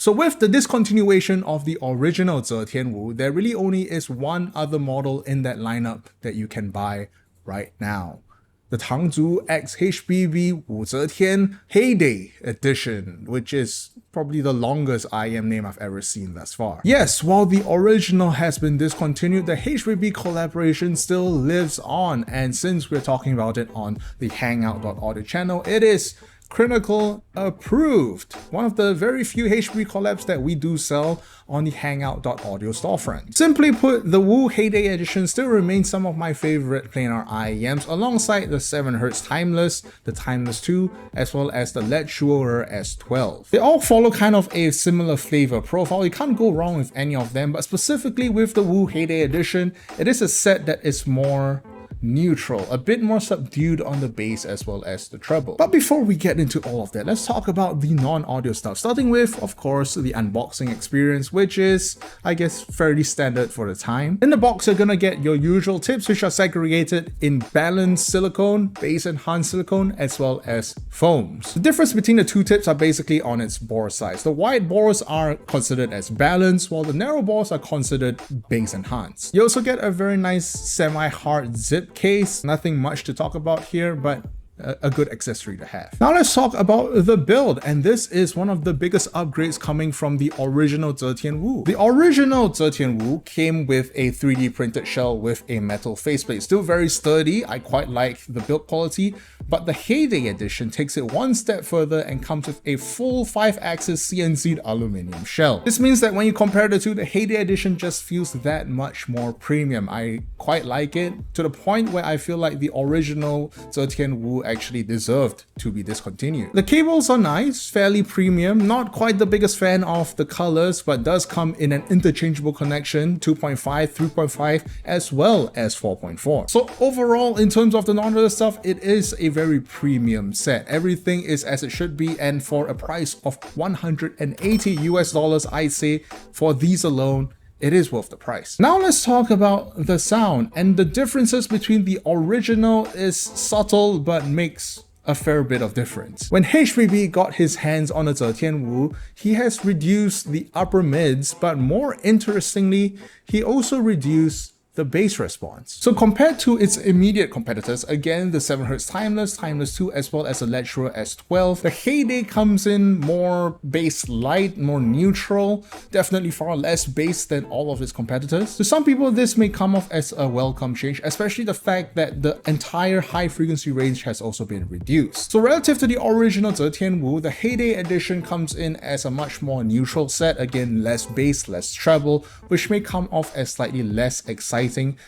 So with the discontinuation of the original Zetianwu, there really only is one other model in that lineup that you can buy right now. The Tangzu X HBB Wu Zetian Heyday edition, which is probably the longest IEM name I've ever seen thus far. Yes, while the original has been discontinued, the HBB collaboration still lives on, and since we're talking about it on the Hangout.audio channel, it is Critical approved. One of the very few HB collabs that we do sell on the Hangout.audio storefront. Simply put, the Wu Heyday edition still remains some of my favorite planar IEMs alongside the 7Hz Timeless, the Timeless 2, as well as the LED Shurer S12. They all follow kind of a similar flavor profile. You can't go wrong with any of them, but specifically with the Wu Heyday edition, it is a set that is more neutral, a bit more subdued on the bass as well as the treble. But before we get into all of that, let's talk about the non-audio stuff, starting with, of course, the unboxing experience, which is, I guess, fairly standard for the time. In the box, you're gonna get your usual tips, which are segregated in balanced silicone, bass enhanced silicone, as well as foams. The difference between the two tips are basically on its bore size. The wide bores are considered as balanced, while the narrow bores are considered bass enhanced. You also get a very nice semi-hard zip case. Nothing much to talk about here, but a good accessory to have. Now let's talk about the build, and this is one of the biggest upgrades coming from the original Zetianwu. The original Zetianwu came with a 3D printed shell with a metal faceplate. Still very sturdy, I quite like the build quality, but the Heyday edition takes it one step further and comes with a full 5-axis CNC'd aluminum shell. This means that when you compare the two, the Heyday edition just feels that much more premium. I quite like it, to the point where I feel like the original Zetianwu actually deserved to be discontinued. The cables are nice, fairly premium, not quite the biggest fan of the colors, but does come in an interchangeable connection, 2.5, 3.5, as well as 4.4. So overall, in terms of the non-audio stuff, it is a very premium set. Everything is as it should be, and for a price of $180 I'd say for these alone, it is worth the price. Now let's talk about the sound, and the differences between the original is subtle but makes a fair bit of difference. When HBB got his hands on the Zetianwu, he has reduced the upper mids, but more interestingly, he also reduced the bass response. So compared to its immediate competitors, again the 7Hz Timeless, Timeless 2, as well as the LED Shurer S12, the Heyday comes in more bass light, more neutral, definitely far less bass than all of its competitors. To some people, this may come off as a welcome change, especially the fact that the entire high frequency range has also been reduced. So relative to the original Zetianwu, the Heyday edition comes in as a much more neutral set, again less bass, less treble, which may come off as slightly less exciting,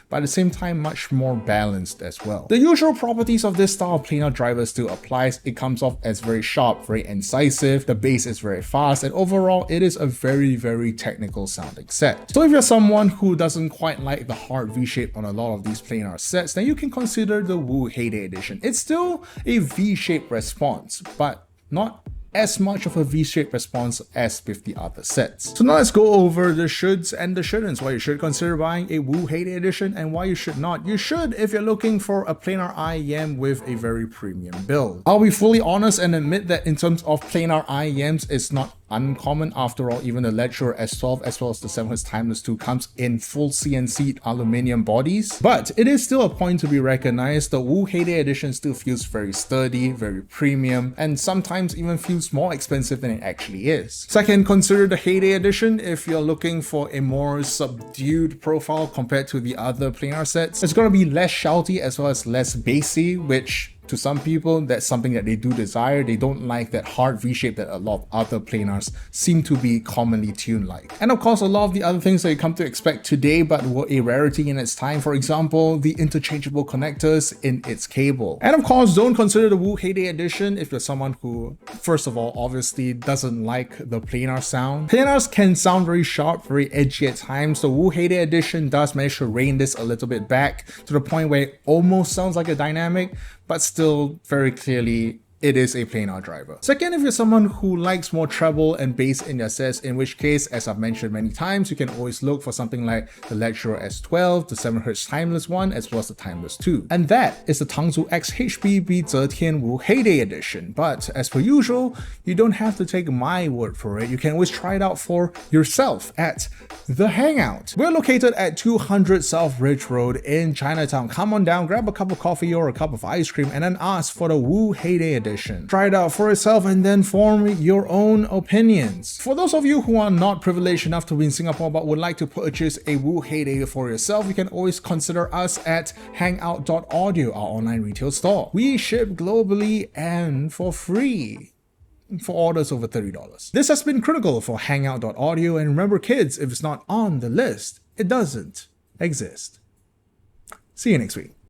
but at the same time much more balanced as well. The usual properties of this style of planar driver still applies. It comes off as very sharp, very incisive, the bass is very fast, and overall it is a very technical sounding set. So if you're someone who doesn't quite like the hard V-shape on a lot of these planar sets, then you can consider the Wu Heyday edition. It's still a V-shaped response, but not as much of a V-shaped response as with the other sets. So now let's go over the shoulds and the shouldn'ts, why you should consider buying a Wu Heyday edition and why you should not. You should if you're looking for a planar IEM with a very premium build. I'll be fully honest and admit that in terms of planar IEMs, it's not uncommon. After all, even the LED Shurer S12 as well as the 7Hz Timeless 2 comes in full CNC'd aluminum bodies, but it is still a point to be recognized. The Wu Heyday edition still feels very sturdy, very premium, and sometimes even feels more expensive than it actually is. Second, consider the Heyday edition if you're looking for a more subdued profile compared to the other planar sets. It's going to be less shouty as well as less bassy, which to some people, that's something that they do desire. They don't like that hard V-shape that a lot of other planars seem to be commonly tuned like. And of course, a lot of the other things that you come to expect today but were a rarity in its time. For example, the interchangeable connectors in its cable. And of course, don't consider the Wu Heyday edition if you're someone who, first of all, obviously doesn't like the planar sound. Planars can sound very sharp, very edgy at times. The Wu Heyday edition does manage to rein this a little bit back to the point where it almost sounds like a dynamic, but still very clearly it is a planar driver. Second, if you're someone who likes more treble and bass in your sets, in which case, as I've mentioned many times, you can always look for something like the Lecturer S12, the 7Hz Timeless one, as well as the Timeless 2. And that is the Tangzu X HBB Zetianwu Heyday edition. But as per usual, you don't have to take my word for it. You can always try it out for yourself at the Hangout. We're located at 200 South Ridge Road in Chinatown. Come on down, grab a cup of coffee or a cup of ice cream, and then ask for the Wu Heyday edition. Try it out for yourself and then form your own opinions. For those of you who are not privileged enough to be in Singapore but would like to purchase a Wu Heyday for yourself, you can always consider us at Hangout.audio, our online retail store. We ship globally and for free for orders over $30. This has been Critical for Hangout.audio, and remember kids, if it's not on the list, it doesn't exist. See you next week.